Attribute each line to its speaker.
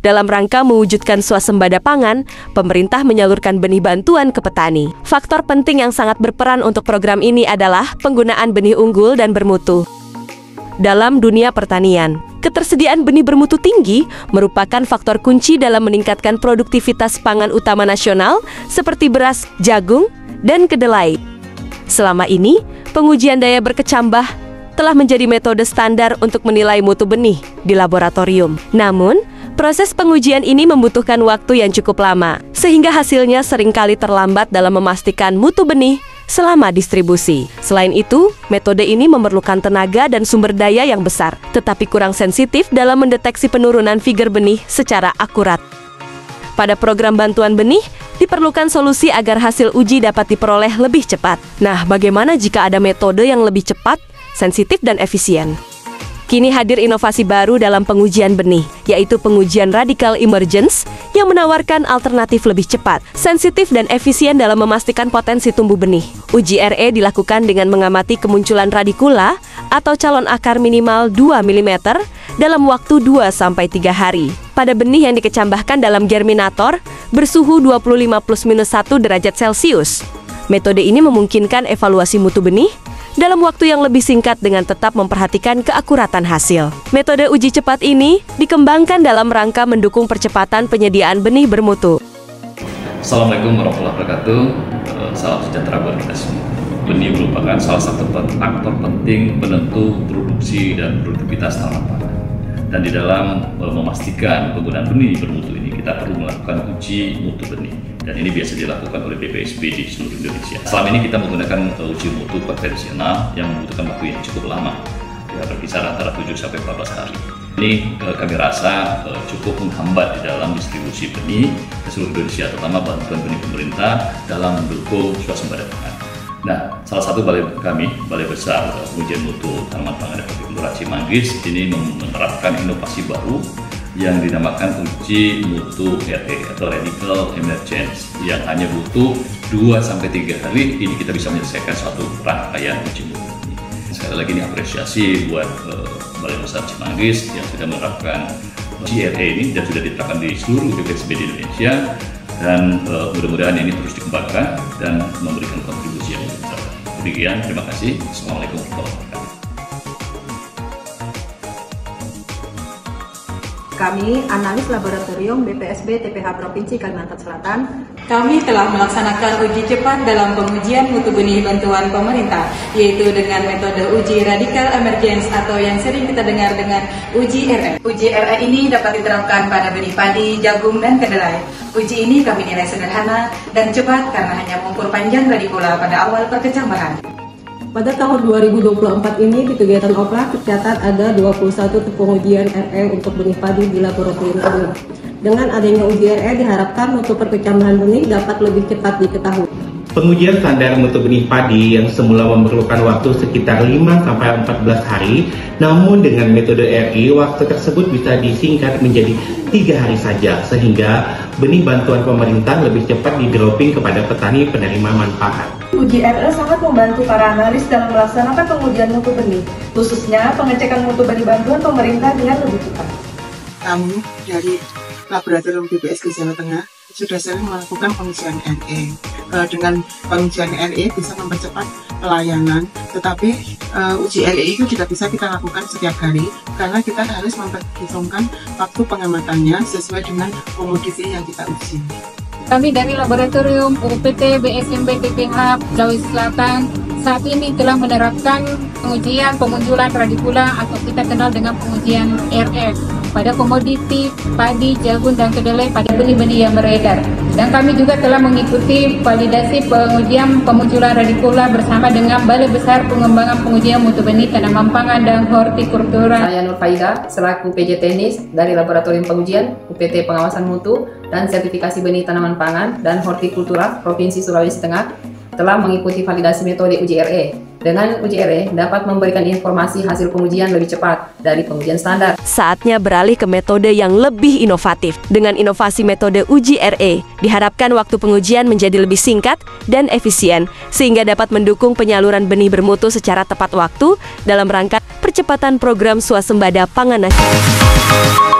Speaker 1: Dalam rangka mewujudkan swasembada pangan, pemerintah menyalurkan benih bantuan ke petani. Faktor penting yang sangat berperan untuk program ini adalah penggunaan benih unggul dan bermutu. Dalam dunia pertanian, ketersediaan benih bermutu tinggi merupakan faktor kunci dalam meningkatkan produktivitas pangan utama nasional seperti beras, jagung, dan kedelai. Selama ini, pengujian daya berkecambah telah menjadi metode standar untuk menilai mutu benih di laboratorium. Namun, proses pengujian ini membutuhkan waktu yang cukup lama, sehingga hasilnya seringkali terlambat dalam memastikan mutu benih selama distribusi. Selain itu, metode ini memerlukan tenaga dan sumber daya yang besar, tetapi kurang sensitif dalam mendeteksi penurunan figur benih secara akurat. Pada program bantuan benih, diperlukan solusi agar hasil uji dapat diperoleh lebih cepat. Nah, bagaimana jika ada metode yang lebih cepat, sensitif, dan efisien? Kini hadir inovasi baru dalam pengujian benih, yaitu pengujian Radical Emergence yang menawarkan alternatif lebih cepat, sensitif, dan efisien dalam memastikan potensi tumbuh benih. Uji RE dilakukan dengan mengamati kemunculan radikula atau calon akar minimal 2 mm dalam waktu 2-3 hari pada benih yang dikecambahkan dalam germinator bersuhu 25 +-1 derajat Celcius. Metode ini memungkinkan evaluasi mutu benih dalam waktu yang lebih singkat dengan tetap memperhatikan keakuratan hasil. Metode uji cepat ini dikembangkan dalam rangka mendukung percepatan penyediaan benih bermutu.
Speaker 2: Assalamualaikum warahmatullahi wabarakatuh. Salam sejahtera buat kita semua. Benih merupakan salah satu faktor penting penentu produksi dan produktivitas tanaman pangan. Dan di dalam memastikan penggunaan benih bermutu ini, kita perlu melakukan uji mutu benih. Dan ini biasa dilakukan oleh BPSB di seluruh Indonesia. Selama ini kita menggunakan uji mutu konvensional yang membutuhkan waktu yang cukup lama, ya, berkisar antara 7-14 hari. Ini kami rasa cukup menghambat di dalam distribusi benih ke seluruh Indonesia, terutama bantuan benih pemerintah dalam mendukung swasembada pangan. Nah, salah satu balai besar pengujian mutu tanaman pangan Hortikultura Cimanggis ini menerapkan inovasi baru yang dinamakan uji mutu RE atau Radical Emergence, yang hanya butuh 2-3 hari ini kita bisa menyelesaikan suatu rangkaian uji mutu ini. Sekali lagi ini apresiasi buat Balai Besar Cimanggis yang sudah menerapkan uji RE ini dan sudah diterapkan di seluruh BPSB di Indonesia, dan mudah-mudahan ini terus dikembangkan dan memberikan kontribusi yang besar. Demikian, terima kasih. Assalamualaikum warahmatullahi wabarakatuh.
Speaker 3: Kami, analis laboratorium BPSB TPH Provinsi Kalimantan Selatan,
Speaker 4: kami telah melaksanakan uji cepat dalam pengujian mutu benih bantuan pemerintah, yaitu dengan metode uji Radical Emergence atau yang sering kita dengar dengan uji RE. Uji RE ini dapat diterapkan pada benih padi, jagung, dan kedelai. Uji ini kami nilai sederhana dan cepat karena hanya mengukur panjang radikula pada awal perkecambahan.
Speaker 3: pada tahun 2024 ini di kegiatan OPLA tercatat ada 21 pengujian RE untuk benih padi di laboratorium ini. Dengan adanya uji RE diharapkan mutu perkecambahan benih dapat lebih cepat diketahui.
Speaker 5: Pengujian standar mutu benih padi yang semula memerlukan waktu sekitar 5-14 hari, namun dengan metode RI, waktu tersebut bisa disingkat menjadi 3 hari saja, sehingga benih bantuan pemerintah lebih cepat di-dropping kepada petani penerima manfaat.
Speaker 6: Uji RE sangat membantu para analis dalam melaksanakan pengujian mutu benih, khususnya pengecekan mutu benih bantuan pemerintah dengan lebih cepat.
Speaker 7: Kami dari Laboratorium BPSG Jawa Tengah sudah sering melakukan pengujian RE. Dengan pengujian RE bisa mempercepat pelayanan, tetapi uji RE itu tidak bisa kita lakukan setiap hari karena kita harus memperhitungkan waktu pengamatannya sesuai dengan komoditi yang kita uji.
Speaker 4: Kami dari Laboratorium UPT BSMB TPH Sulawesi Selatan saat ini telah menerapkan pengujian pemunculan radikula atau kita kenal dengan pengujian RE pada komoditi padi, jagung, dan kedelai pada benih-benih yang beredar. Dan kami juga telah mengikuti validasi pengujian pemunculan radikula bersama dengan Balai Besar Pengembangan Pengujian Mutu Benih Tanaman Pangan dan Hortikultura.
Speaker 8: Saya Nur Faida, selaku PJ Teknis dari Laboratorium Pengujian UPT Pengawasan Mutu dan Sertifikasi Benih Tanaman Pangan dan Hortikultura Provinsi Sulawesi Tengah, telah mengikuti validasi metode uji RE. Dengan uji RE dapat memberikan informasi hasil pengujian lebih cepat dari pengujian standar.
Speaker 1: Saatnya beralih ke metode yang lebih inovatif. Dengan inovasi metode uji RE, diharapkan waktu pengujian menjadi lebih singkat dan efisien, sehingga dapat mendukung penyaluran benih bermutu secara tepat waktu dalam rangka percepatan program swasembada pangan nasional.